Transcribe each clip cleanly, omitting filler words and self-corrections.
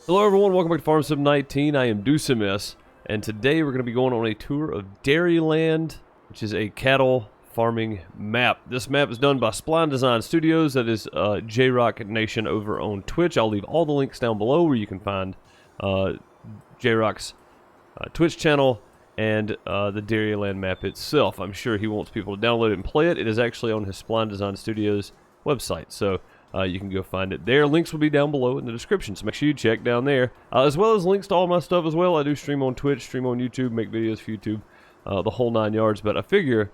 Hello everyone, welcome back to Farm Sim 19. I am Deucimus, and today we're going to be going on a tour of Dairyland, which is a cattle farming map. This map is done by Spline Design Studios, that is J-Rock Nation over on Twitch. I'll leave all the links down below where you can find J-Rock's Twitch channel and the Dairyland map itself. I'm sure he wants people to download it and play it. It is actually on his Spline Design Studios website, so you can go find it there. Links will be down below in the description, so make sure you check down there. As well as links to all my stuff as well. I do stream on Twitch, stream on YouTube, make videos for YouTube, the whole 9 yards. But I figure,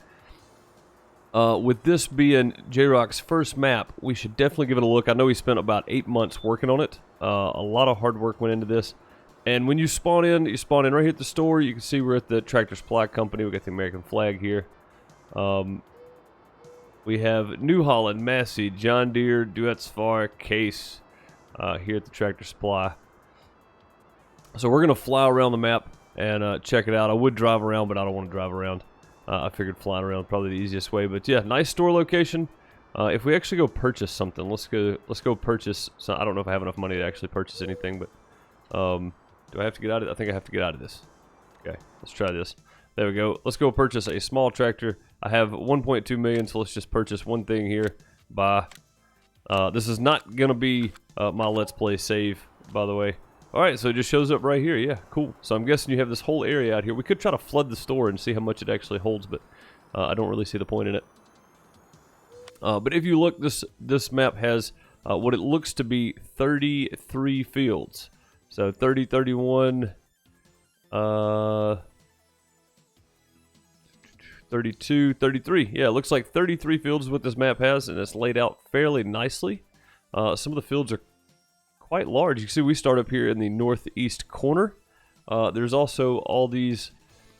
with this being J-Rock's first map, we should definitely give it a look. I know he spent about 8 months working on it. A lot of hard work went into this. And when you spawn in right here at the store. You can see we're at the Tractor Supply Company. We got the American flag here. We have New Holland, Massey, John Deere, Duet's Far, Case here at the Tractor Supply. So we're going to fly around the map and check it out. I would drive around, but I don't want to drive around. I figured flying around probably the easiest way. But yeah, nice store location. If we actually go purchase something, let's go purchase. So I don't know if I have enough money to actually purchase anything, but do I have to get out of it? I think I have to get out of this. Okay, let's try this. There we go. Let's go purchase a small tractor. I have 1.2 million, so let's just purchase one thing here. Buy. This is not going to be my Let's Play save, by the way. Alright, so it just shows up right here. Yeah, cool. So I'm guessing you have this whole area out here. We could try to flood the store and see how much it actually holds, but I don't really see the point in it. But if you look, this map has what it looks to be 33 fields. So 30, 31... 32, 33. Yeah, it looks like 33 fields is what this map has, and it's laid out fairly nicely. Some of the fields are quite large. You can see we start up here in the northeast corner. There's also all these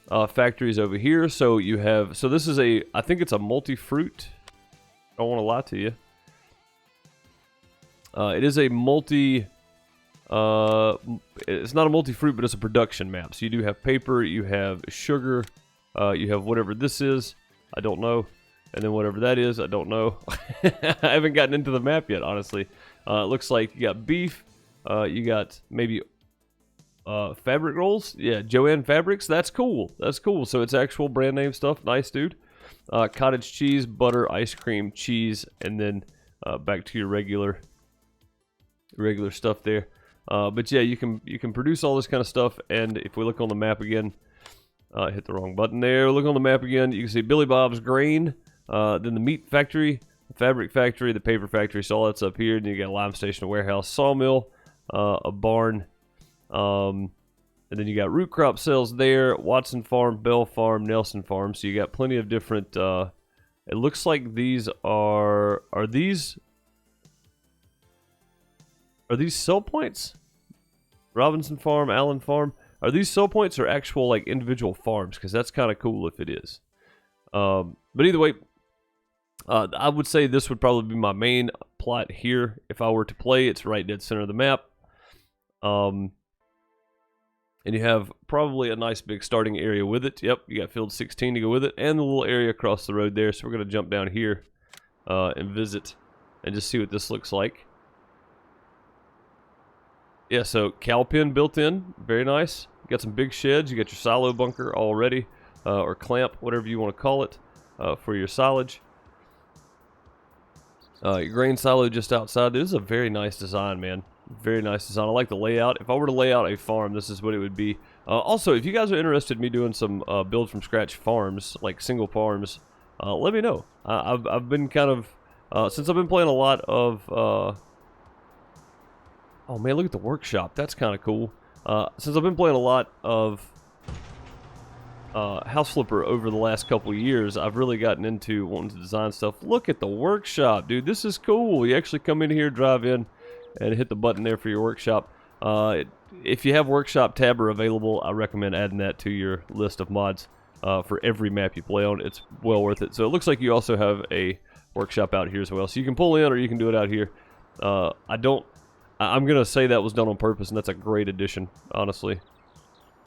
factories over here. So you have, so this is I think it's a multi-fruit. I don't want to lie to you. It is a it's not a multi-fruit, but it's a production map. So you do have paper, you have sugar, you have whatever this is, I don't know, and then whatever that is, I don't know. I haven't gotten into the map yet, honestly. It looks like you got beef, you got maybe fabric rolls. Yeah, Joanne Fabrics. That's cool. That's cool. So it's actual brand name stuff. Nice, dude. Cottage cheese, butter, ice cream, cheese, and then back to your regular stuff there. But yeah, you can produce all this kind of stuff, and if we look on the map again. Hit the wrong button there. Look on the map again. You can see Billy Bob's Grain, then the meat factory, the fabric factory, the paper factory. So all that's up here. And you got a lime station, a warehouse, sawmill, a barn, and then you got root crop sales there. Watson Farm, Bale Farm, Nelson Farm. So you got plenty of different. It looks like these are these sell points? Robinson Farm, Allen Farm. Are these sell points or actual like individual farms? Because that's kind of cool if it is. But either way, I would say this would probably be my main plot here. If I were to play, it's right dead center of the map. And you have probably a nice big starting area with it. Yep, you got field 16 to go with it. And the little area across the road there. So we're going to jump down here and visit and just see what this looks like. Yeah, so cow pen built in, very nice. You got some big sheds. You got your silo bunker already, or clamp, whatever you want to call it, for your silage. Your grain silo just outside. This is a very nice design, man. Very nice design. I like the layout. If I were to lay out a farm, this is what it would be. Also, if you guys are interested in me doing some build from scratch farms, like single farms, let me know. I've been kind of since I've been playing a lot of. Oh man, look at the workshop. That's kind of cool. Since I've been playing a lot of House Flipper over the last couple of years, I've really gotten into wanting to design stuff. Look at the workshop, dude. This is cool. You actually come in here, drive in, and hit the button there for your workshop. If you have workshop tabber available, I recommend adding that to your list of mods for every map you play on. It's well worth it. So it looks like you also have a workshop out here as well. So you can pull in or you can do it out here. I'm going to say that was done on purpose, and that's a great addition, honestly.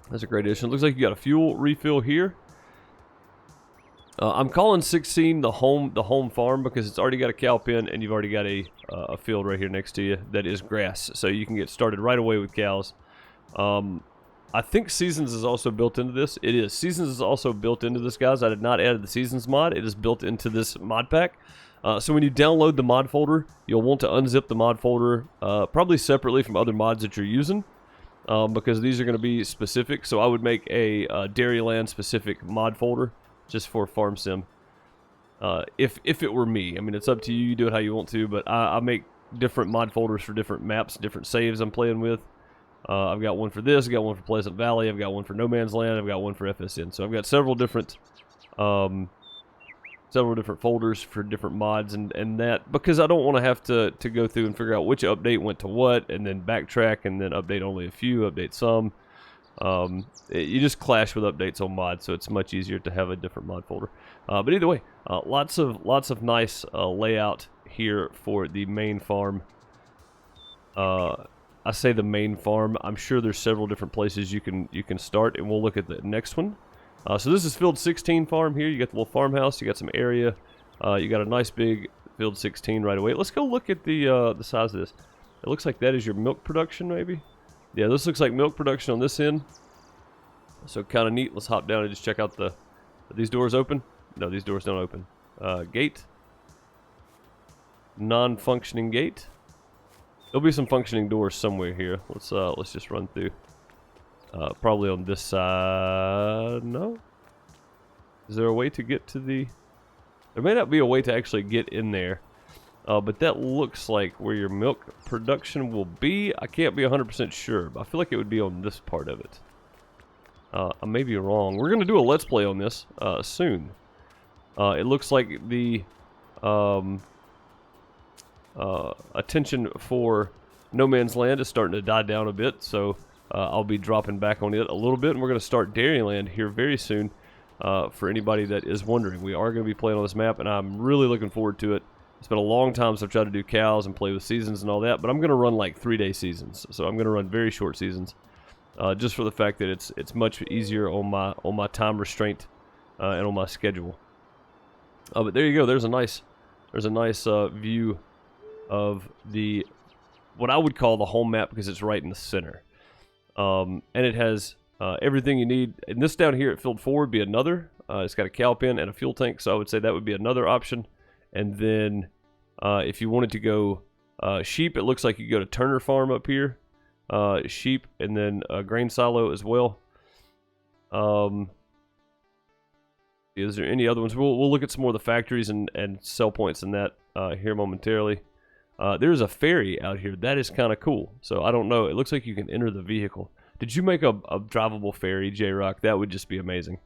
That's a great addition. Looks like you got a fuel refill here. I'm calling 16 the home farm because it's already got a cow pen and you've already got a field right here next to you that is grass, so you can get started right away with cows. I think Seasons is also built into this. It is. Seasons is also built into this, guys. I did not add the Seasons mod. It is built into this mod pack. So when you download the mod folder, you'll want to unzip the mod folder probably separately from other mods that you're using because these are going to be specific. So I would make a Dairyland specific mod folder just for Farm Sim. If it were me. I mean, it's up to you. You do it how you want to, but I make different mod folders for different maps, different saves I'm playing with. I've got one for this, I've got one for Pleasant Valley, I've got one for No Man's Land, I've got one for FSN. So I've got several different folders for different mods and that, because I don't want to have to go through and figure out which update went to what, and then backtrack and then update only a few, update some. You just clash with updates on mods, so it's much easier to have a different mod folder. But either way, lots of nice layout here for the main farm. I say the main farm. I'm sure there's several different places you can start, and we'll look at the next one. So this is field 16 farm here. You got the little farmhouse. You got some area. You got a nice big field 16 right away. Let's go look at the size of this. It looks like that is your milk production, maybe. Yeah, this looks like milk production on this end. So kind of neat. Let's hop down and just check out are these doors open? No, these doors don't open. Gate. Non-functioning gate. There'll be some functioning doors somewhere here. Let's just run through. Probably on this side. No? Is there a way to get to the... There may not be a way to actually get in there. But that looks like where your milk production will be. I can't be 100% sure, but I feel like it would be on this part of it. I may be wrong. We're going to do a Let's Play on this soon. It looks like the... attention for No Man's Land is starting to die down a bit, so I'll be dropping back on it a little bit, and we're going to start Dairyland here very soon. For anybody that is wondering, we are going to be playing on this map, and I'm really looking forward to it. It's been a long time since I've tried to do cows and play with seasons and all that, but I'm going to run like 3-day seasons, so I'm going to run very short seasons, just for the fact that it's much easier on my time restraint and on my schedule. But there you go. There's a nice view of what I would call the home map, because it's right in the center. And it has everything you need. And this down here at field 4 would be another. It's got a cow pen and a fuel tank, so I would say that would be another option. And then if you wanted to go sheep, it looks like you go to Turner Farm up here. Sheep, and then a grain silo as well. Is there any other ones? We'll look at some more of the factories and sell points and that here momentarily. There's a ferry out here. That is kind of cool. So I don't know. It looks like you can enter the vehicle. Did you make a drivable ferry, J-Rock? That would just be amazing.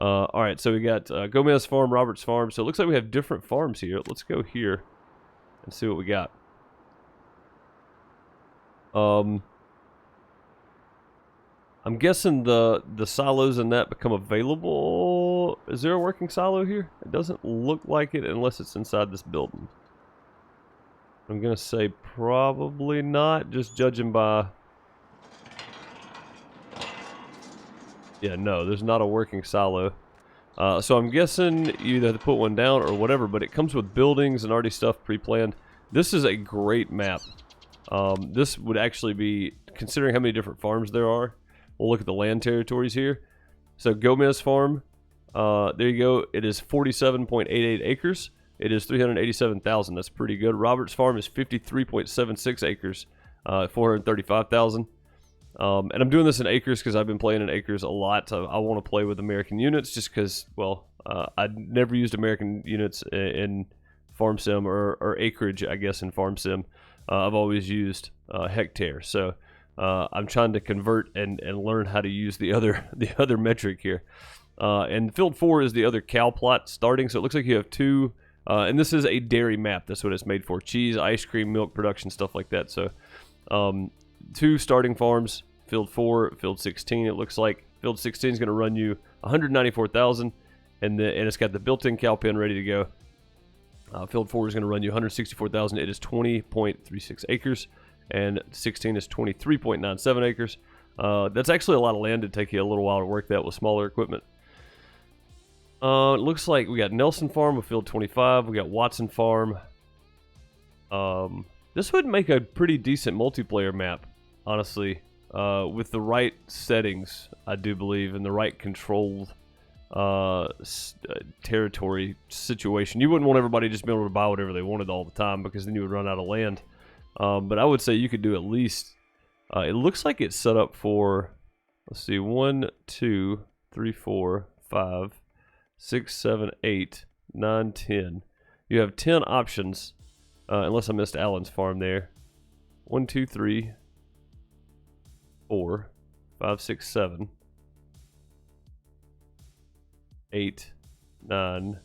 Alright, so we got Gomez Farm, Roberts Farm. So it looks like we have different farms here. Let's go here and see what we got. I'm guessing the silos and that become available. Is there a working silo here? It doesn't look like it unless it's inside this building. I'm going to say probably not, just judging by... Yeah, no, there's not a working silo. So I'm guessing you either have to put one down or whatever, but it comes with buildings and already stuff pre-planned. This is a great map. This would actually be, considering how many different farms there are, we'll look at the land territories here. So Gomez Farm, there you go. It is 47.88 acres. It is 387,000. That's pretty good. Roberts Farm is 53.76 acres, 435,000. And I'm doing this in acres because I've been playing in acres a lot. I want to play with American units just because, well, I never used American units in Farm Sim or acreage, I guess, in Farm Sim. I've always used hectare. So I'm trying to convert and learn how to use the other metric here. And field 4 is the other cow plot starting. So it looks like you have two. And this is a dairy map. That's what it's made for. Cheese, ice cream, milk production, stuff like that. So two starting farms, field 4, field 16. It looks like field 16 is going to run you 194,000, and it's got the built-in cow pen ready to go. Field 4 is going to run you 164,000. It is 20.36 acres, and 16 is 23.97 acres. That's actually a lot of land. It'd take you a little while to work that with smaller equipment. It looks like we got Nelson Farm with field 25. We got Watson Farm. This would make a pretty decent multiplayer map, honestly, with the right settings, I do believe, and the right controlled territory situation. You wouldn't want everybody just being able to buy whatever they wanted all the time, because then you would run out of land. But I would say you could do at least, it looks like it's set up for, let's see, 1, 2, 3, 4, 5, 6, 7, 8, 9, 10. You have 10 options, unless I missed Alan's farm there. 1, 2, 3, 4, 5, 6, 7, 8, 9,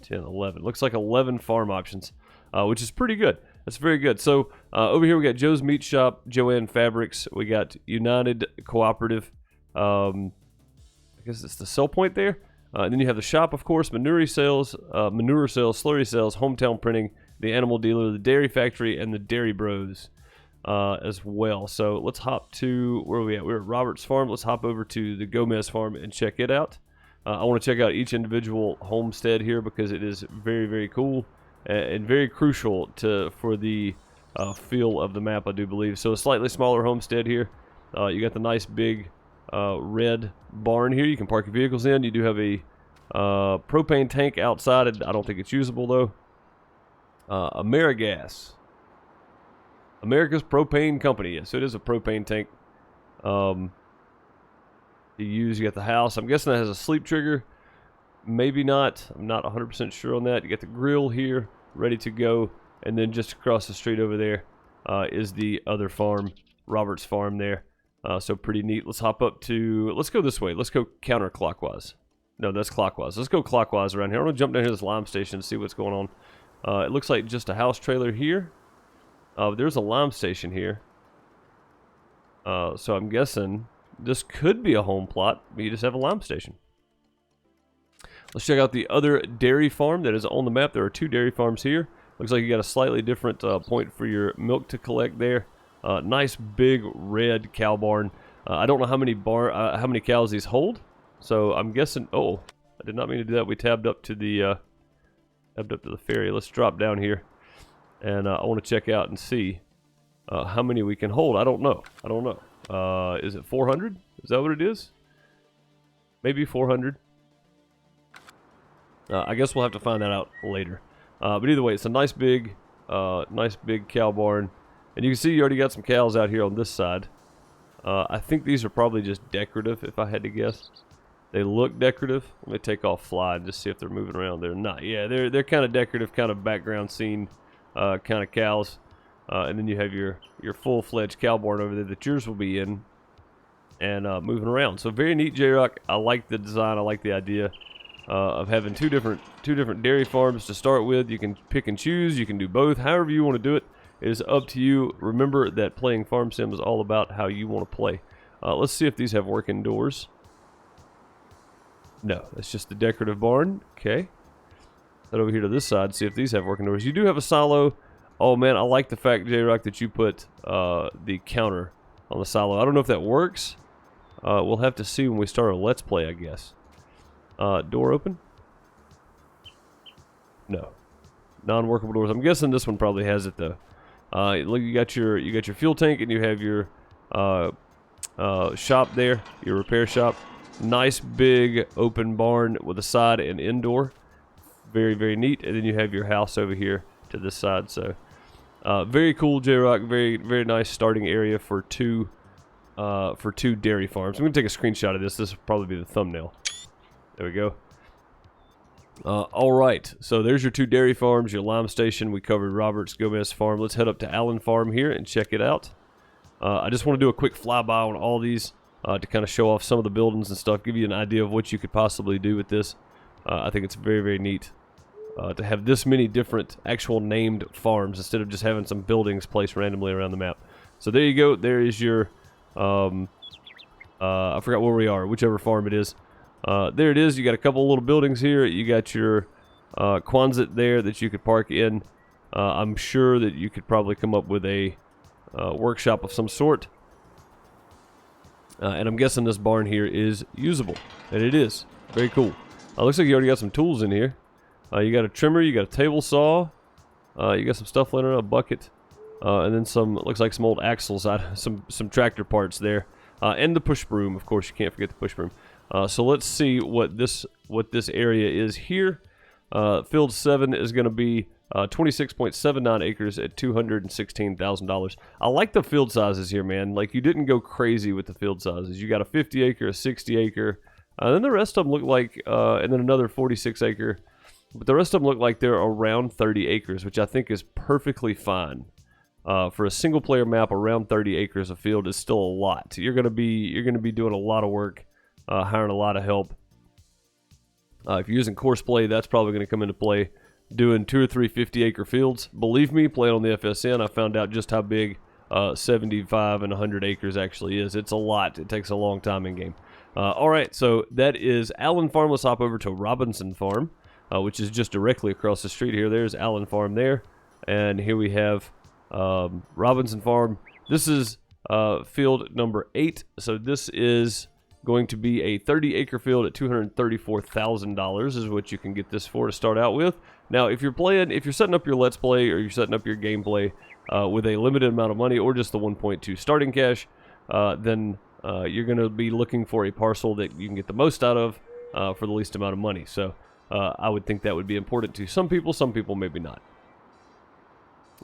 10, 11. Looks like 11 farm options, which is pretty good. That's very good. So over here we got Joe's Meat Shop, Joanne Fabrics. We got United Cooperative. I guess it's the sell point there. And then you have the shop, of course, Manure sales, Slurry sales, Hometown Printing, the Animal Dealer, the Dairy Factory, and the Dairy Bros as well. So let's hop to, where are we at? We're at Robert's Farm. Let's hop over to the Gomez Farm and check it out. I want to check out each individual homestead here because it is very, very cool and very crucial for the feel of the map, I do believe. So a slightly smaller homestead here. You got the nice big red barn here you can park your vehicles in. You do have a propane tank outside. I don't think it's usable though. Amerigas, America's Propane Company. Yes, it is a propane tank. You got the house. I'm guessing that has a sleep trigger. Maybe not. I'm not 100% sure on that. You got the grill here ready to go, and then just across the street over there is the other farm, Robert's Farm there. So pretty neat. Let's hop up to, let's go this way. Let's go counterclockwise. No, that's clockwise. Let's go clockwise around here. I'm going to jump down here to this lime station and see what's going on. It looks like just a house trailer here. There's a lime station here. So I'm guessing this could be a home plot, but you just have a lime station. Let's check out the other dairy farm that is on the map. There are 2 dairy farms here. Looks like you got a slightly different point for your milk to collect there. Nice big red cow barn. I don't know how many cows these hold, so I'm guessing. Oh, I did not mean to do that. We tabbed up to the ferry. Let's drop down here, and I want to check out and see how many we can hold. I don't know. Is it 400? Is that what it is? Maybe 400. I guess we'll have to find that out later. But either way, it's a nice big cow barn. And you can see you already got some cows out here on this side. I think these are probably just decorative, if I had to guess. They look decorative. Let me take off fly and just see if they're moving around. They're not. Yeah, they're kind of decorative, kind of background scene kind of cows. And then you have your full-fledged cow barn over there that yours will be in and moving around. So very neat, J-Rock. I like the design. I like the idea of having two different dairy farms to start with. You can pick and choose. You can do both. However you want to do it, it is up to you. Remember that playing Farm Sim is all about how you want to play. Let's see if these have working doors. No, that's just the decorative barn. Okay. Head over here to this side, see if these have working doors. You do have a silo. Oh man, I like the fact, J-Rock, that you put the counter on the silo. I don't know if that works. We'll have to see when we start our Let's Play, I guess. Door open? No. Non-workable doors. I'm guessing this one probably has it though. Look, you got your fuel tank and you have your shop there, your repair shop. Nice big open barn with a side and indoor. Very, very neat. And then you have your house over here to this side. So very cool, J-Rock. Very, very nice starting area for two dairy farms. I'm gonna take a screenshot of this. This will probably be the thumbnail. There we go. All right, so there's your 2 dairy farms, your lime station. We covered Robert's Gomez Farm. Let's head up to Allen Farm here and check it out. I just want to do a quick flyby on all these to kind of show off some of the buildings and stuff, give you an idea of what you could possibly do with this. I think it's very, very neat to have this many different actual named farms instead of just having some buildings placed randomly around the map. So there you go. There is your, I forgot where we are, whichever farm it is. There it is. You got a couple little buildings here. You got your Quonset there that you could park in. I'm sure that you could probably come up with a workshop of some sort. And I'm guessing this barn here is usable. And it is. Very cool. Looks like you already got some tools in here. You got a trimmer, you got a table saw, you got some stuff laying around, a bucket, and then some, looks like some old axles, some tractor parts there, and the push broom. Of course, you can't forget the push broom. So let's see what this area is here. Field 7 is going to be 26.79 acres at $216,000. I like the field sizes here, man. Like, you didn't go crazy with the field sizes. You got a 50 acre, a 60 acre, and then the rest of them look like, and then another 46 acre. But the rest of them look like they're around 30 acres, which I think is perfectly fine. For a single player map, around 30 acres of field is still a lot. You're gonna be doing a lot of work, hiring a lot of help. If you're using course play, that's probably going to come into play. Doing 2 or 3 50-acre fields. Believe me, playing on the FSN, I found out just how big 75 and 100 acres actually is. It's a lot. It takes a long time in game. All right, so that is Allen Farm. Let's hop over to Robinson Farm, which is just directly across the street here. There's Allen Farm there, and here we have Robinson Farm. This is field number 8. So this is going to be a 30-acre field at $234,000 is what you can get this for to start out with. Now, if you're setting up your Let's Play or you're setting up your gameplay with a limited amount of money or just the 1.2 starting cash, then you're going to be looking for a parcel that you can get the most out of for the least amount of money. So I would think that would be important to some people maybe not.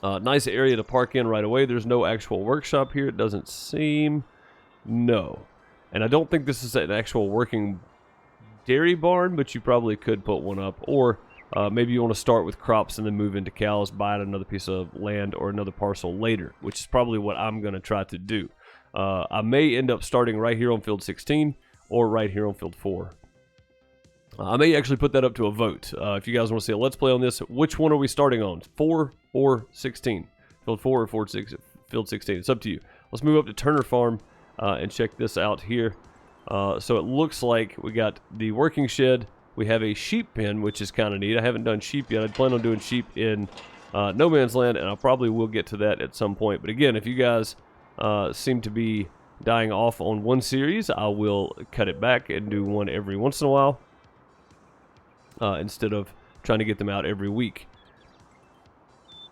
Nice area to park in right away. There's no actual workshop here, it doesn't seem. No. And I don't think this is an actual working dairy barn, but you probably could put one up. Or maybe you want to start with crops and then move into cows, buy another piece of land or another parcel later, which is probably what I'm going to try to do. I may end up starting right here on field 16 or right here on field 4. I may actually put that up to a vote. If you guys want to see a Let's Play on this, which one are we starting on? 4 or 16? Field 4 or field 16? It's up to you. Let's move up to Turner Farm. And check this out here. So it looks like we got the working shed. We have a sheep pen, which is kind of neat. I haven't done sheep yet. I plan on doing sheep in No Man's Land, and I probably will get to that at some point. But again, if you guys seem to be dying off on one series, I will cut it back and do one every once in a while instead of trying to get them out every week.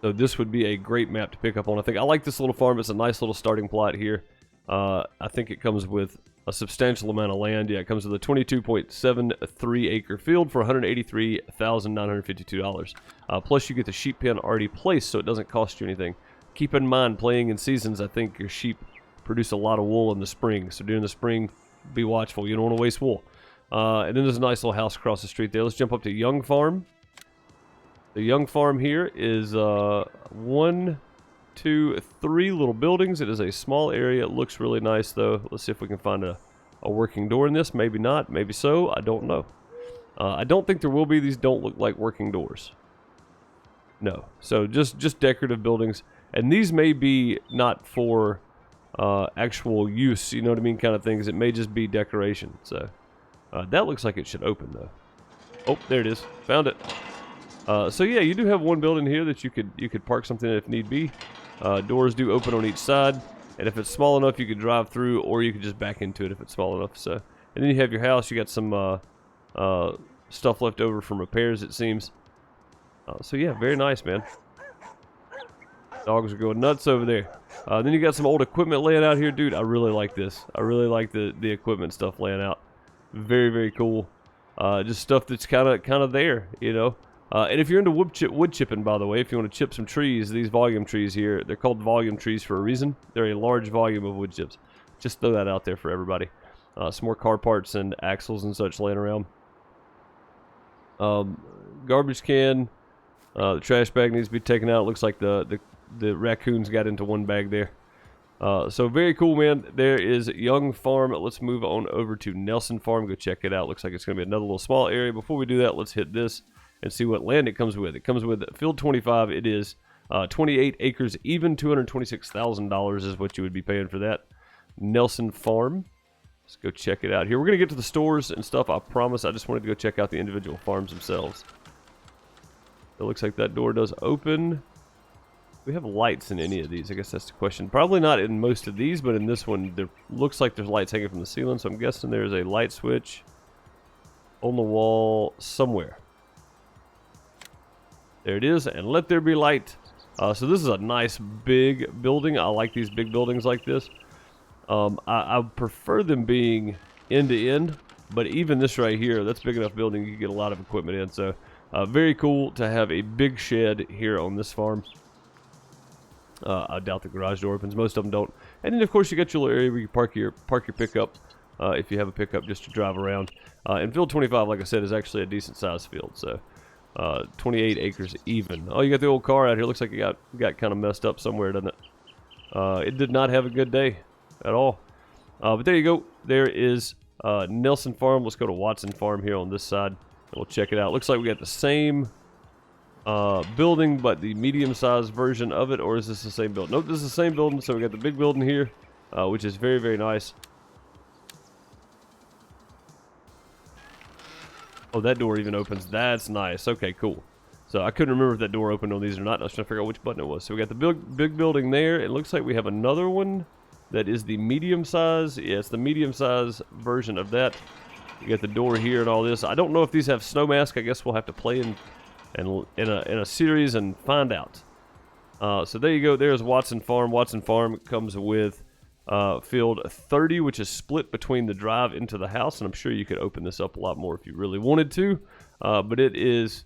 So this would be a great map to pick up on. I like this little farm. It's a nice little starting plot here. I think it comes with a substantial amount of land. Yeah, it comes with a 22.73 acre field for $183,952. Plus you get the sheep pen already placed, so it doesn't cost you anything. Keep in mind, playing in seasons, I think your sheep produce a lot of wool in the spring. So during the spring, be watchful. You don't want to waste wool. And then there's a nice little house across the street there. Let's jump up to Young Farm. The Young Farm here is 1, 2, 3 little buildings. It is a small area. It looks really nice though. Let's see if we can find a working door in this. Maybe not, maybe so, I don't know. I don't think there will be. These don't look like working doors. No, so just decorative buildings, and these may be not for actual use, you know what I mean, kind of things. It may just be decoration. So that looks like it should open though. Oh, there it is, found it. So yeah, you do have one building here that you could park something in if need be. Doors do open on each side, and if it's small enough, you could drive through, or you could just back into it if it's small enough. So, and then you have your house. You got some stuff left over from repairs, it seems. So yeah, very nice, man. Dogs are going nuts over there. Then you got some old equipment laying out here, dude. I really like this. I really like the equipment stuff laying out. Very, very cool. Just stuff that's kind of there, you know. And if you're into wood chipping, by the way, if you want to chip some trees, these volume trees here, they're called volume trees for a reason. They're a large volume of wood chips. Just throw that out there for everybody. Some more car parts and axles and such laying around. Garbage can. The trash bag needs to be taken out. It looks like the raccoons got into one bag there. So very cool, man. There is Young Farm. Let's move on over to Nelson Farm. Go check it out. Looks like it's going to be another little small area. Before we do that, let's hit this and see what land it comes with. It comes with field 25. It is 28 acres, even $226,000 is what you would be paying for that. Nelson Farm. Let's go check it out here. We're going to get to the stores and stuff, I promise. I just wanted to go check out the individual farms themselves. It looks like that door does open. Do we have lights in any of these? I guess that's the question. Probably not in most of these, but in this one, there looks like there's lights hanging from the ceiling, so I'm guessing there's a light switch. on the wall somewhere. There it is, and let there be light. So this is a nice big building. I like these big buildings like this. I prefer them being end to end, but even this right here, that's a big enough building you can get a lot of equipment in. So very cool to have a big shed here on this farm. I doubt the garage door opens. Most of them don't. And then of course you got your little area where you park your pickup if you have a pickup just to drive around. And field 25, like I said, is actually a decent sized field. So 28 acres even. Oh, you got the old car out here. Looks like it got kind of messed up somewhere, doesn't it? It did not have a good day at all. But there you go. There is Nelson Farm. Let's go to Watson Farm here on this side, and we'll check it out. Looks like we got the same building, but the medium-sized version of it. Or is this the same building? Nope, this is the same building. So we got the big building here, which is very, very nice. Oh, that door even opens. That's nice. Okay, cool. So I couldn't remember if that door opened on these or not. I was trying to figure out which button it was. So we got the big building there. It looks like we have another one that is the medium size. Yeah, it's the medium size version of that. You got the door here and all this. I don't know if these have snow mask. I guess we'll have to play in a series and find out. So there you go. There's Watson Farm. Watson Farm comes with field 30, which is split between the drive into the house, and I'm sure you could open this up a lot more if you really wanted to. But it is.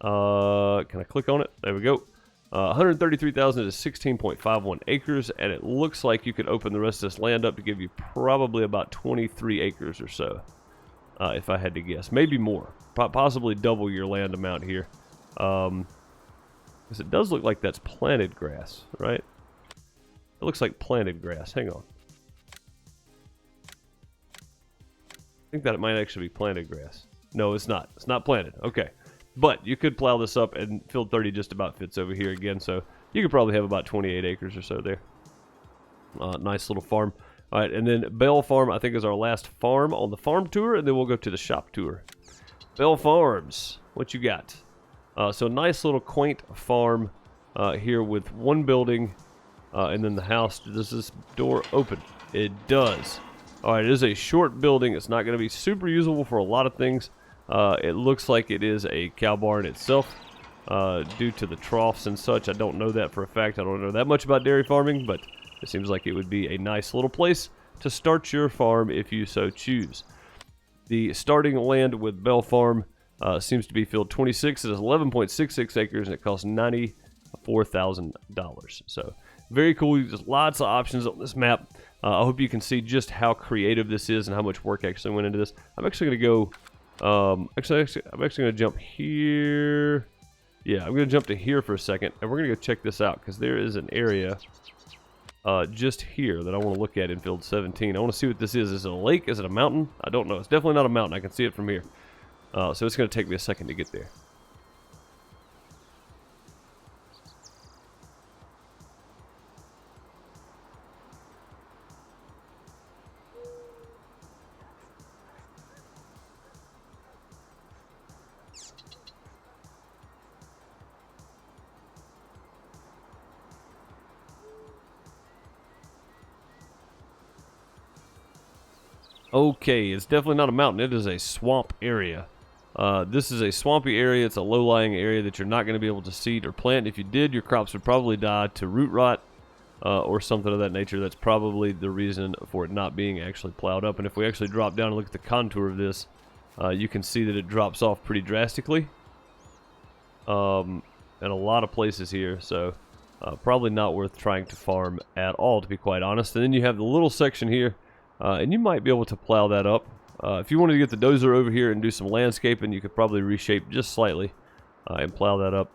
Can I click on it? There we go. 133,000 is 16.51 acres, and it looks like you could open the rest of this land up to give you probably about 23 acres or so, if I had to guess. Maybe more. Possibly double your land amount here. Because it does look like that's planted grass, right? It looks like planted grass. Hang on. I think that it might actually be planted grass. No, it's not. It's not planted. Okay. But you could plow this up, and field 30 just about fits over here again, so you could probably have about 28 acres or so there. Nice little farm. All right, and then Bale Farm, I think, is our last farm on the farm tour, and then we'll go to the shop tour. Bale Farms, what you got? So nice little quaint farm here with one building, and then the house. Does this door open? It does. All right, it is a short building. It's not going to be super usable for a lot of things. It looks like it is a cow barn itself, due to the troughs and such. I don't know that for a fact. I don't know that much about dairy farming, but it seems like it would be a nice little place to start your farm if you so choose. The starting land with Bale Farm seems to be field 26. It is 11.66 acres, and it costs $94,000. So very cool. There's lots of options on this map. I hope you can see just how creative this is and how much work actually went into this. I'm actually going to go... I'm actually going to jump here. Yeah, I'm going to jump to here for a second, and we're going to go check this out, because there is an area just here that I want to look at in field 17. I want to see what this is. Is it a lake? Is it a mountain? I don't know. It's definitely not a mountain. I can see it from here. So it's going to take me a second to get there. Okay, it's definitely not a mountain. It is a swamp area. This is a swampy area. It's a low-lying area that you're not going to be able to seed or plant. If you did, your crops would probably die to root rot or something of that nature. That's probably the reason for it not being actually plowed up. And if we actually drop down and look at the contour of this, you can see that it drops off pretty drastically in a lot of places here. So probably not worth trying to farm at all, to be quite honest. And then you have the little section here. And you might be able to plow that up. If you wanted to get the dozer over here and do some landscaping, you could probably reshape just slightly and plow that up.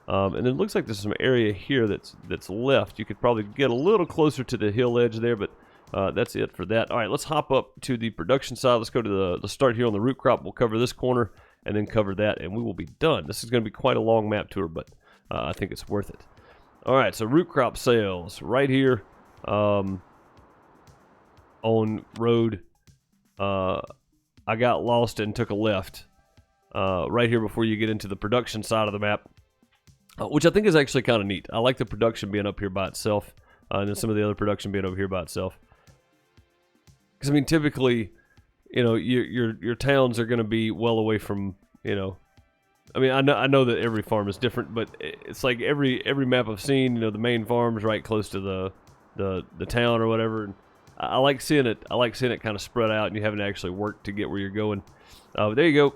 And then it looks like there's some area here that's left. You could probably get a little closer to the hill edge there, but that's it for that. All right, let's hop up to the production side. Let's go to the start here on the root crop. We'll cover this corner and then cover that, and we will be done. This is going to be quite a long map tour, but I think it's worth it. All right, so root crop sales right here. On road, I got lost and took a left right here before you get into the production side of the map, which I think is actually kind of neat. I like the production being up here by itself, and then some of the other production being over here by itself. Because, I mean, typically, you know, your towns are going to be well away from, you know, I mean, I know that every farm is different, but it's like every map I've seen, you know, the main farm's right close to the town or whatever. And I like seeing it. I like seeing it kind of spread out, and you having to actually work to get where you're going. But there you go.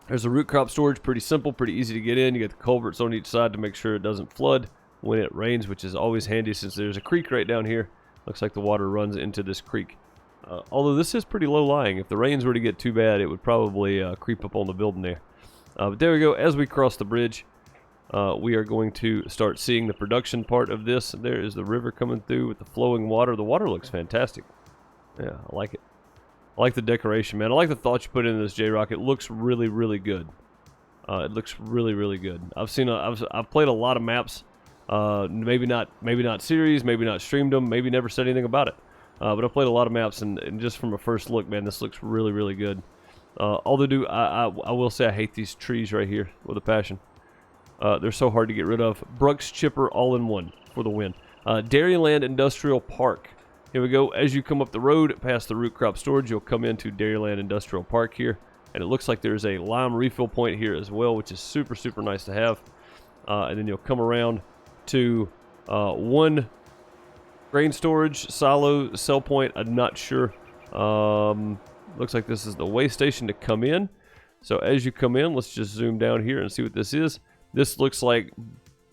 There's the root crop storage. Pretty simple, pretty easy to get in. You get the culverts on each side to make sure it doesn't flood when it rains, which is always handy since there's a creek right down here. Looks like the water runs into this creek. Although this is pretty low lying. If the rains were to get too bad, it would probably creep up on the building there. But there we go. As we cross the bridge, we are going to start seeing the production part of this. There is the river coming through with the flowing water. The water looks fantastic. Yeah, I like it. I like the decoration, man. I like the thought you put into this, J-Rock. It looks really, really good. It looks really, really good. I've played a lot of maps. Maybe not series, maybe not streamed them, maybe never said anything about it. But I've played a lot of maps, and just from a first look, man, this looks really, really good. Although I will say I hate these trees right here with a passion. They're so hard to get rid of. Brooks Chipper all-in-one for the win. Dairyland Industrial Park. Here we go. As you come up the road past the root crop storage, you'll come into Dairyland Industrial Park here. And it looks like there's a lime refill point here as well, which is super, super nice to have. And then you'll come around to one grain storage, silo, sell point. I'm not sure. Looks like this is the way station to come in. So as you come in, let's just zoom down here and see what this is. This looks like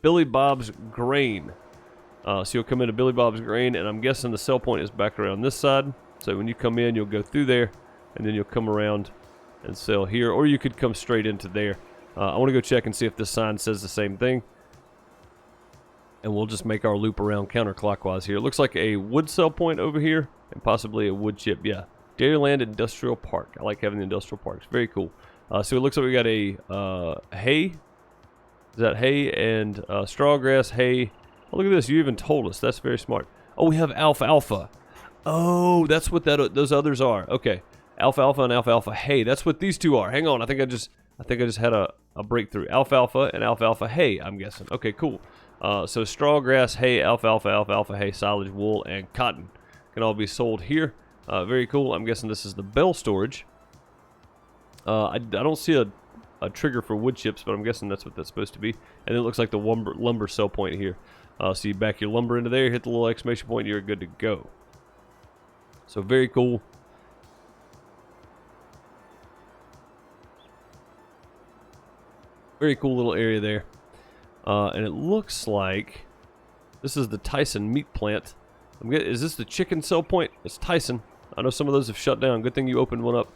Billy Bob's Grain. So you'll come into Billy Bob's Grain, and I'm guessing the sell point is back around this side. So when you come in, you'll go through there, and then you'll come around and sell here. Or you could come straight into there. I want to go check and see if this sign says the same thing. And we'll just make our loop around counterclockwise here. It looks like a wood sell point over here, and possibly a wood chip. Yeah, Dairyland Industrial Park. I like having the industrial parks. Very cool. So it looks like we got a hay. Is that hay and straw grass, hay? Oh, look at this. You even told us. That's very smart. Oh, we have alfalfa. Oh, that's what those others are. Okay. Alfalfa and alfalfa hay. That's what these two are. Hang on. I think I just had a breakthrough. Alfalfa and alfalfa hay, I'm guessing. Okay, cool. So straw grass, hay, alfalfa hay, silage, wool, and cotton can all be sold here. Very cool. I'm guessing this is the bale storage. I don't see a trigger for wood chips, but I'm guessing that's what that's supposed to be. And it looks like the lumber sell point here. So you back your lumber into there, hit the little exclamation point, and you're good to go. So very cool. Very cool little area there. And it looks like this is the Tyson meat plant. Is this the chicken sell point? It's Tyson. I know some of those have shut down. Good thing you opened one up.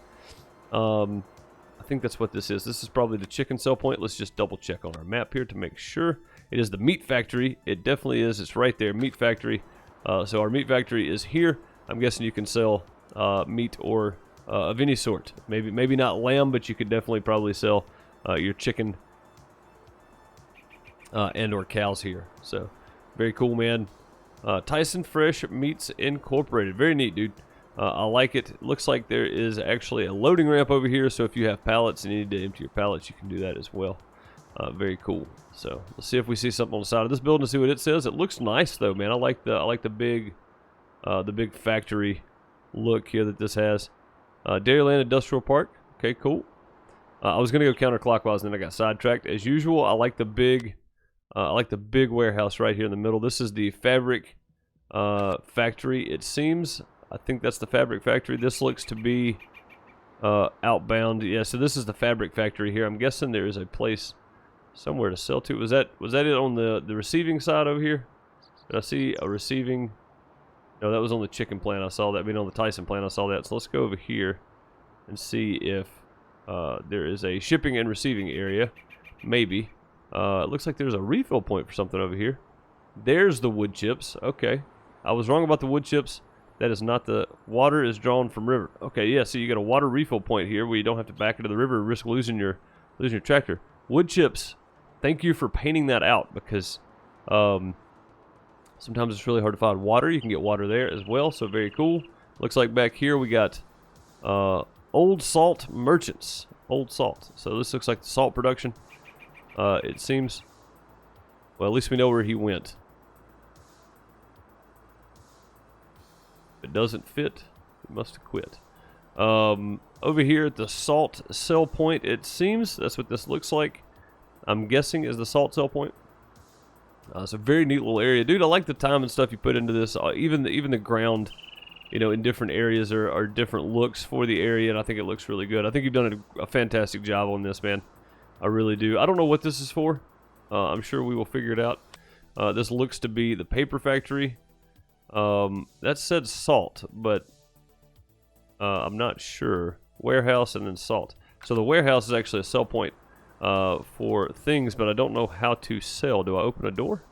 I think that's what this is. This is probably the chicken sell point. Let's just double check on our map here to make sure. It is the meat factory. It definitely is. It's right there, meat factory. So our meat factory is here. I'm guessing you can sell meat or of any sort. Maybe not lamb, but you could definitely probably sell your chicken and or cows here. So very cool, man. Tyson Fresh Meats Incorporated. Very neat, dude. I like it. It looks like there is actually a loading ramp over here, so if you have pallets and you need to empty your pallets, you can do that as well. Very cool. So let's see if we see something on the side of this building to see what it says. It looks nice though, man. I like the big factory look here that this has. Dairyland Industrial Park. Okay, cool. I was gonna go counterclockwise and then I got sidetracked as usual. I like the big warehouse right here in the middle. This is the fabric factory, it seems. I think that's the fabric factory. This looks to be outbound. Yeah, so this is the fabric factory here. I'm guessing there is a place somewhere to sell to. Was that it on the receiving side over here? Did I see a receiving? No, that was on the chicken plant. I saw that. I mean, on the Tyson plant, I saw that. So let's go over here and see if there is a shipping and receiving area. Maybe. It looks like there's a refill point for something over here. There's the wood chips. Okay. I was wrong about the wood chips. That is not the water is drawn from river. Okay, yeah, so you got a water refill point here where you don't have to back into the river and risk losing your tractor. Wood chips, thank you for painting that out because sometimes it's really hard to find water. You can get water there as well, so very cool. Looks like back here we got Old Salt Merchants. Old Salt. So this looks like the salt production. It seems. Well, at least we know where he went. If it doesn't fit, he must have quit. Over here at the salt sell point, it seems that's what this looks like. I'm guessing is the salt sell point. It's a very neat little area, dude. I like the time and stuff you put into this. Even the ground, you know, in different areas are different looks for the area, and I think it looks really good. I think you've done a fantastic job on this, man. I really do. I don't know what this is for. I'm sure we will figure it out. This looks to be the paper factory. That said salt, but I'm not sure. Warehouse and then salt. So the warehouse is actually a sell point for things, but I don't know how to sell. Do I open a door?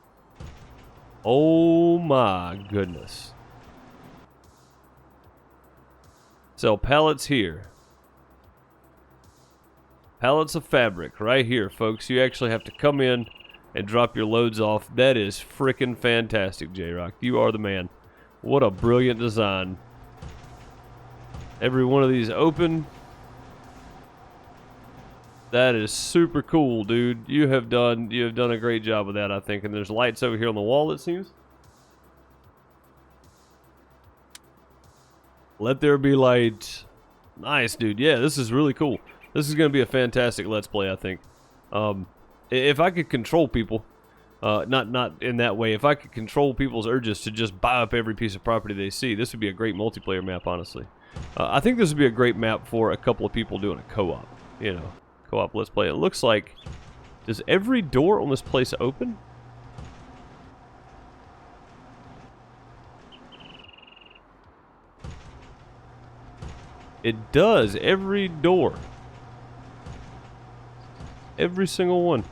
Oh my goodness. Sell pallets here. Pallets of fabric right here, folks. You actually have to come in and drop your loads off. That is freaking fantastic, J-Rock. You are the man. What a brilliant design. Every one of these open. That is super cool, dude. You have done a great job with that, I think. And there's lights over here on the wall, it seems. Let there be light. Nice, dude. Yeah, this is really cool. This is going to be a fantastic Let's Play, I think. If I could control people, not in that way, if I could control people's urges to just buy up every piece of property they see, this would be a great multiplayer map, honestly. I think this would be a great map for a couple of people doing a co-op, you know, co-op Let's Play. It looks like, does every door on this place open? It does, every door. Every single one.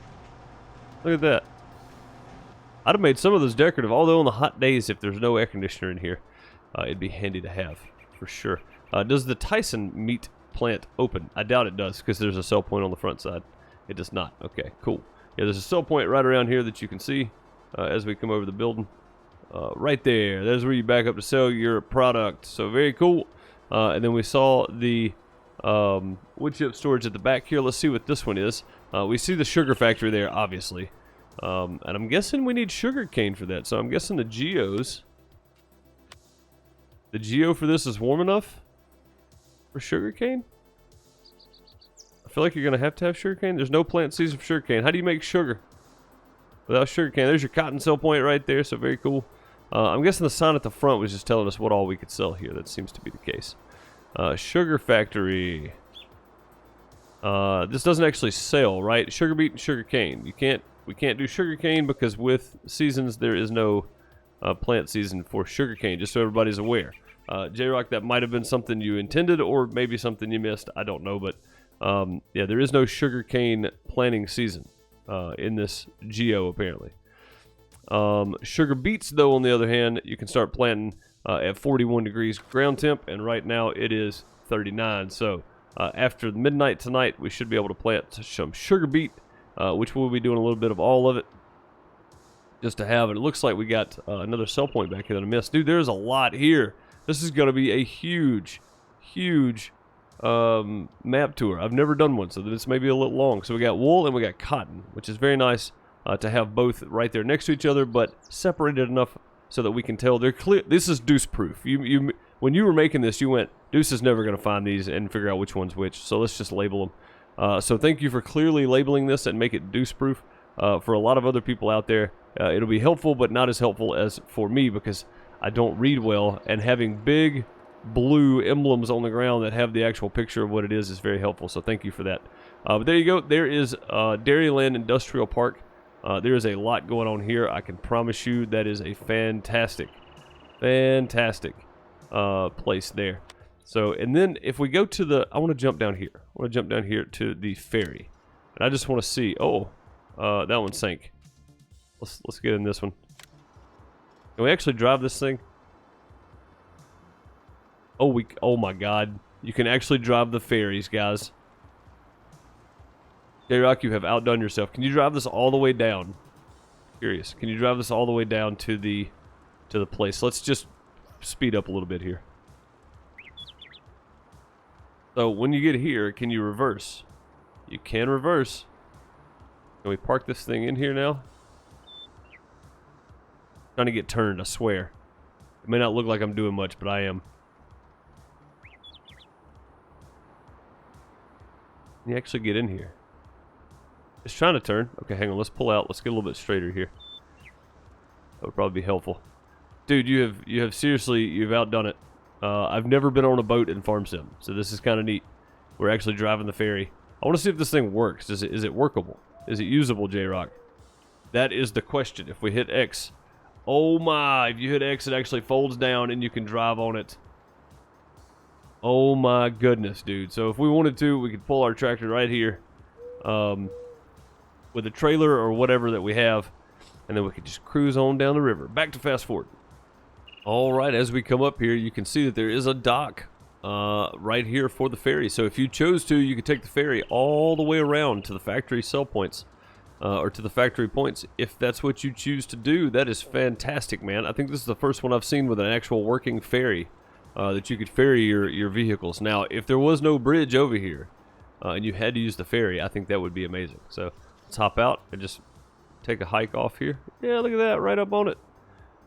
Look at that. I'd have made some of those decorative, although on the hot days, if there's no air conditioner in here, it'd be handy to have, for sure. Does the Tyson meat plant open? I doubt it does, because there's a sell point on the front side. It does not. Okay, cool. Yeah, there's a sell point right around here that you can see as we come over the building. Right there. There's where you back up to sell your product. So very cool. And then we saw the wood chip storage at the back here. Let's see what this one is. We see the sugar factory there, obviously. And I'm guessing we need sugar cane for that. So I'm guessing the geos. The geo for this is warm enough for sugar cane? I feel like you're going to have sugar cane. There's no plant season for sugar cane. How do you make sugar without sugar cane? There's your cotton sell point right there. So very cool. I'm guessing the sign at the front was just telling us what all we could sell here. That seems to be the case. Sugar factory. This doesn't actually sell, right? Sugar beet and sugar cane. We can't do sugar cane because with seasons there is no plant season for sugar cane. Just so everybody's aware. J-Rock, that might have been something you intended or maybe something you missed. I don't know, but yeah, there is no sugar cane planting season in this geo apparently. Sugar beets, though, on the other hand, you can start planting at 41 degrees ground temp, and right now it is 39. So after midnight tonight, we should be able to plant some sugar beet, which we'll be doing a little bit of all of it just to have it. It looks like we got another sell point back here that I missed. Dude, there's a lot here. This is going to be a huge, huge map tour. I've never done one, so this may be a little long. So we got wool and we got cotton, which is very nice. To have both right there next to each other, but separated enough so that we can tell they're clear. This is Deuce proof. When you were making this, you went, Deuce is never going to find these and figure out which one's which. So let's just label them. So thank you for clearly labeling this and make it Deuce proof. For a lot of other people out there, it'll be helpful, but not as helpful as for me because I don't read well. And having big blue emblems on the ground that have the actual picture of what it is very helpful. So thank you for that. But there you go. There is Dairyland Industrial Park. There is a lot going on here. I can promise you that is a fantastic place there. So, and then if we go to the, I want to jump down here. I want to jump down here to the ferry. And I just want to see, that one sank. Let's get in this one. Can we actually drive this thing? Oh my God. You can actually drive the ferries, guys. J-Rock, you have outdone yourself. Can you drive this all the way down? Curious. Can you drive this all the way down to the place? Let's just speed up a little bit here. So when you get here, can you reverse? You can reverse. Can we park this thing in here now? Trying to get turned, I swear. It may not look like I'm doing much, but I am. Can you actually get in here? It's trying to turn. Okay, hang on. Let's pull out. Let's get a little bit straighter here. That would probably be helpful. Dude, you have seriously, you've outdone it. I've never been on a boat in Farm Sim, so this is kind of neat. We're actually driving the ferry. I want to see if this thing works. Is it workable? Is it usable, J-Rock? That is the question. If we hit X, oh my! If you hit X, it actually folds down and you can drive on it. Oh my goodness, dude! So if we wanted to, we could pull our tractor right here, with a trailer or whatever that we have, and then we could just cruise on down the river. Back to fast forward. All right, as we come up here, you can see that there is a dock right here for the ferry. So if you chose to, you could take the ferry all the way around to the factory sell points, or to the factory points. If that's what you choose to do, that is fantastic, man. I think this is the first one I've seen with an actual working ferry, that you could ferry your vehicles. Now, if there was no bridge over here, and you had to use the ferry, I think that would be amazing. So let's hop out and just take a hike off here. Yeah, look at that, right up on it.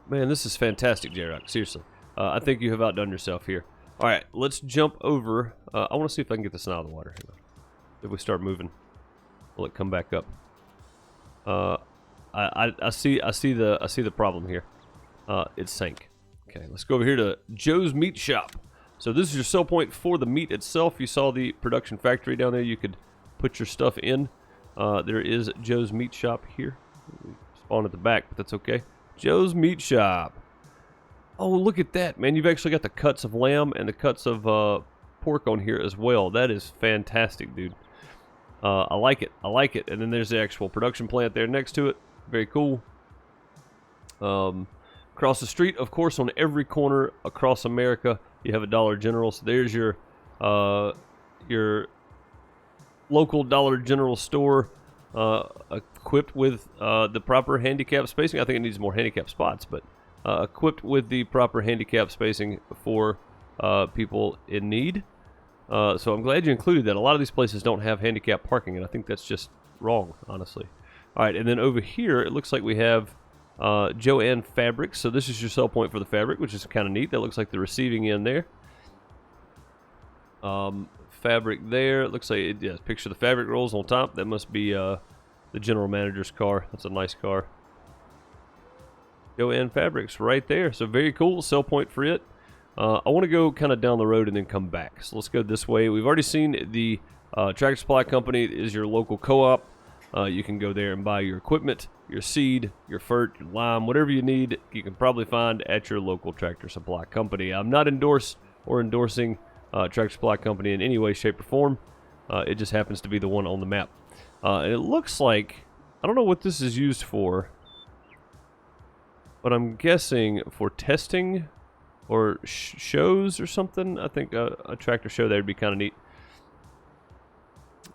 Man, this is fantastic, J-Rock. Seriously. I think you have outdone yourself here. All right, let's jump over. I want to see if I can get this out of the water. If we start moving, will it come back up? I see the problem here. It sank. Okay, let's go over here to Joe's Meat Shop. So this is your sell point for the meat itself. You saw the production factory down there. You could put your stuff in. There is Joe's Meat Shop here. Spawn at the back, but that's okay. Joe's Meat Shop. Oh, look at that, man. You've actually got the cuts of lamb and the cuts of pork on here as well. That is fantastic, dude. I like it. I like it. And then there's the actual production plant there next to it. Very cool. Across the street, of course, on every corner across America, you have a Dollar General. So there's your local Dollar General store, equipped with the proper handicap spacing. I think it needs more handicap spots, but equipped with the proper handicap spacing for people in need. So I'm glad you included that. A lot of these places don't have handicap parking, and I think that's just wrong, honestly. All right, and then over here, it looks like we have Joanne Fabrics. So this is your sell point for the fabric, which is kind of neat. That looks like the receiving end there. Fabric there. It looks like it, yeah, picture the fabric rolls on top. That must be the general manager's car. That's a nice car. Joanne Fabrics right there. So very cool. Sell point for it. I want to go kind of down the road and then come back. So let's go this way. We've already seen the Tractor Supply Company is your local co-op. You can go there and buy your equipment, your seed, your fert, your lime, whatever you need. You can probably find at your local Tractor Supply Company. I'm not endorsed or endorsing Tractor Supply Company in any way, shape, or form. It just happens to be the one on the map. And it looks like, I don't know what this is used for, but I'm guessing for testing or shows or something. I think a tractor show there would be kind of neat.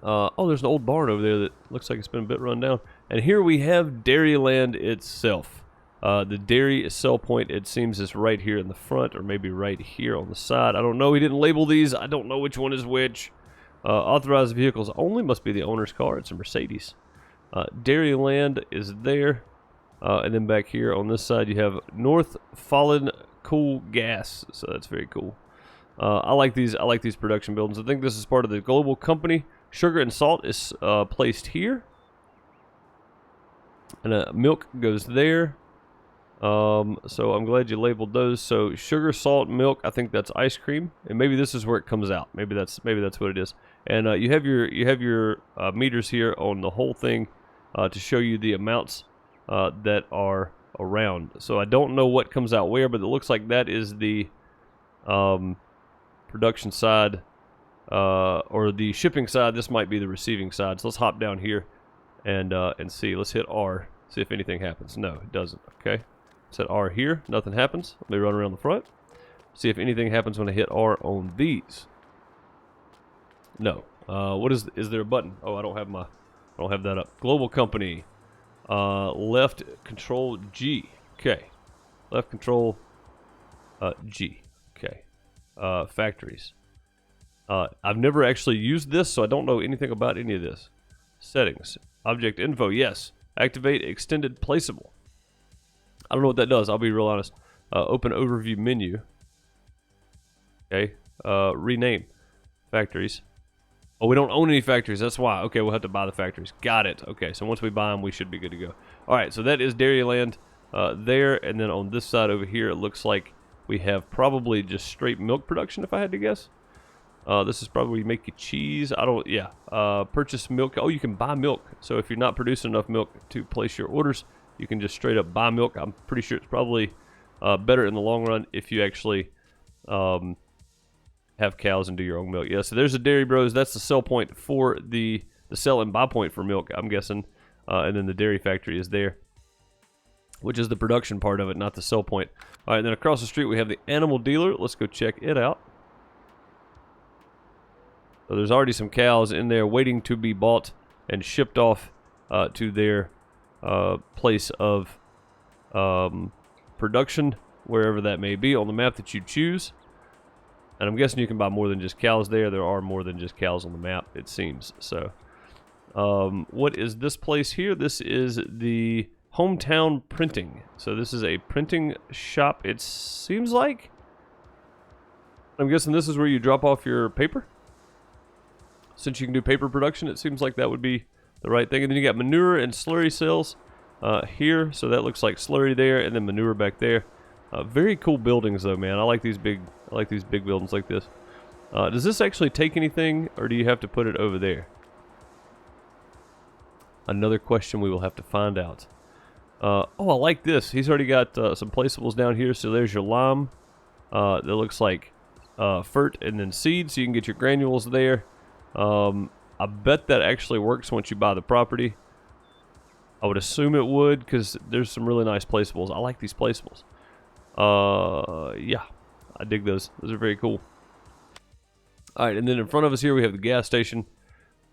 Oh, there's an old barn over there that looks like it's been a bit run down. And here we have Dairyland itself. The dairy sell point, it seems, is right here in the front, or maybe right here on the side. I don't know. He didn't label these. I don't know which one is which. Authorized vehicles only must be the owner's car. It's a Mercedes. Dairyland is there. And then back here on this side, you have North Fallen Cool Gas. So that's very cool. I like these production buildings. I think this is part of the global company. Sugar and salt is placed here. And milk goes there. So I'm glad you labeled those. So sugar, salt, milk, I think that's ice cream. And maybe this is where it comes out. Maybe that's what it is. And you have your meters here on the whole thing to show you the amounts that are around. So I don't know what comes out where, but it looks like that is the production side, or the shipping side. This might be the receiving side. So let's hop down here and see. Let's hit R. See if anything happens. No, it doesn't. Okay. Let's hit R here. Nothing happens. Let me run around the front. See if anything happens when I hit R on these. No. What is there a button? Oh, I don't have that up. Global company. Left control G. Okay. Left control G. Okay. Factories. I've never actually used this, so I don't know anything about any of this. Settings. Object info. Yes. Activate extended placeable. I don't know what that does. I'll be real honest. Open overview menu. Okay. Rename factories. Oh, we don't own any factories. That's why. Okay, we'll have to buy the factories. Got it. Okay, so once we buy them, we should be good to go. All right, so that is Dairyland there. And then on this side over here, it looks like we have probably just straight milk production, if I had to guess. This is probably make you cheese. Yeah. Purchase milk. Oh, you can buy milk. So if you're not producing enough milk to place your orders, you can just straight up buy milk. I'm pretty sure it's probably better in the long run if you actually have cows and do your own milk. Yeah, so there's the Dairy Bros. That's the sell point for the sell and buy point for milk, I'm guessing. And then the dairy factory is there, which is the production part of it, not the sell point. All right, then across the street we have the animal dealer. Let's go check it out. So there's already some cows in there waiting to be bought and shipped off to their place of production, wherever that may be on the map that you choose. And I'm guessing you can buy more than just cows there. There are more than just cows on the map, it seems. So, what is this place here? This is the Hometown Printing. So this is a printing shop, it seems like. I'm guessing this is where you drop off your paper. Since you can do paper production, it seems like that would be the right thing. And then you got manure and slurry sales here. So that looks like slurry there, and then manure back there. Very cool buildings though, man. I like these big buildings like this. Does this actually take anything, or do you have to put it over there? Another question we will have to find out. Oh, I like this. He's already got some placeables down here. So there's your lime. That looks like fert and then seed, so you can get your granules there. I bet that actually works once you buy the property. I would assume it would, because there's some really nice placeables. I like these placeables. Yeah, I dig those. Those are very cool. All right, and then in front of us here we have the gas station,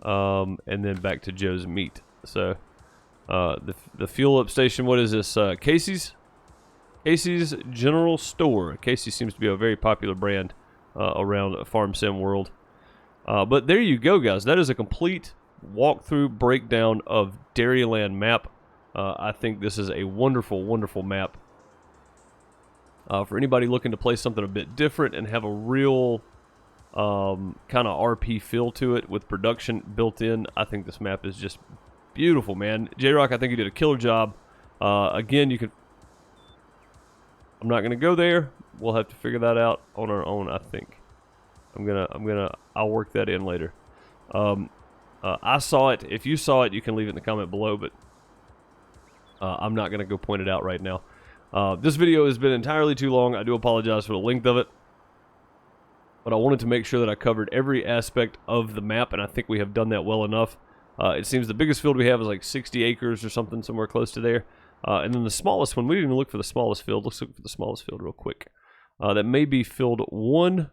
and then back to Joe's Meat. So, the fuel up station. What is this? Casey's General Store. Casey's seems to be a very popular brand around Farm Sim world. But there you go, guys. That is a complete walkthrough breakdown of Dairyland map. I think this is a wonderful, wonderful map. For anybody looking to play something a bit different and have a real kind of RP feel to it with production built in, I think this map is just beautiful, man. J-Rock, I think you did a killer job. Again, you can... I'm not going to go there. We'll have to figure that out on our own, I think. I'll work that in later. I saw it. If you saw it, you can leave it in the comment below, but I'm not going to go point it out right now. This video has been entirely too long. I do apologize for the length of it, but I wanted to make sure that I covered every aspect of the map, and I think we have done that well enough. It seems the biggest field we have is like 60 acres or something, somewhere close to there. And then the smallest one, we didn't even look for the smallest field. Let's look for the smallest field real quick. That may be field 1.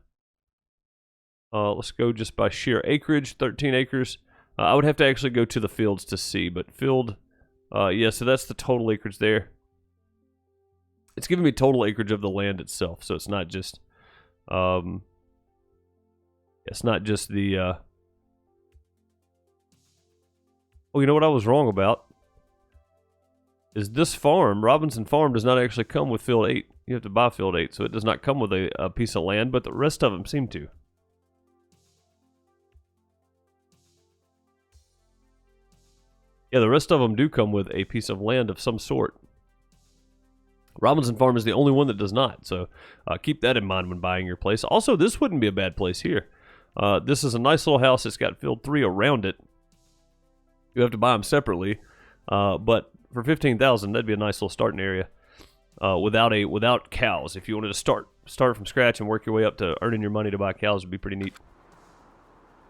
Let's go just by sheer acreage, 13 acres. I would have to actually go to the fields to see, but field, yeah, so that's the total acreage there. It's giving me total acreage of the land itself, so it's not just, the, oh, you know what I was wrong about? Is this farm, Robinson Farm, does not actually come with field 8. You have to buy field 8, so it does not come with a piece of land, but the rest of them seem to. Yeah, the rest of them do come with a piece of land of some sort. Robinson Farm is the only one that does not, so keep that in mind when buying your place. Also, this wouldn't be a bad place here. This is a nice little house. It's got field 3 around it. You have to buy them separately, but for $15,000, that'd be a nice little starting area without cows. If you wanted to start from scratch and work your way up to earning your money to buy cows, would be pretty neat.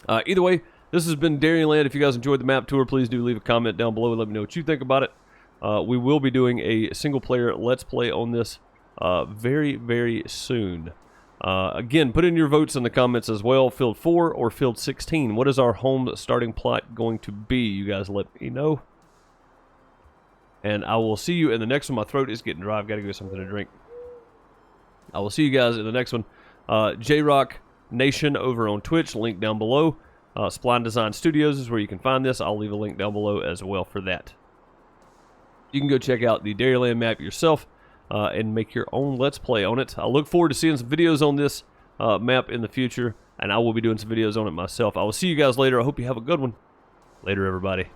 Either way, this has been Dairyland. If you guys enjoyed the map tour, please do leave a comment down below and let me know what you think about it. We will be doing a single-player Let's Play on this very, very soon. Again, put in your votes in the comments as well. Field 4 or Field 16. What is our home starting plot going to be? You guys let me know. And I will see you in the next one. My throat is getting dry. I've got to get something to drink. I will see you guys in the next one. J-Rock Nation over on Twitch. Link down below. Spline Design Studios is where you can find this. I'll leave a link down below as well for that. You can go check out the Dairyland map yourself and make your own Let's Play on it. I look forward to seeing some videos on this map in the future. and I will be doing some videos on it myself. I will see you guys later. I hope you have a good one. Later, everybody.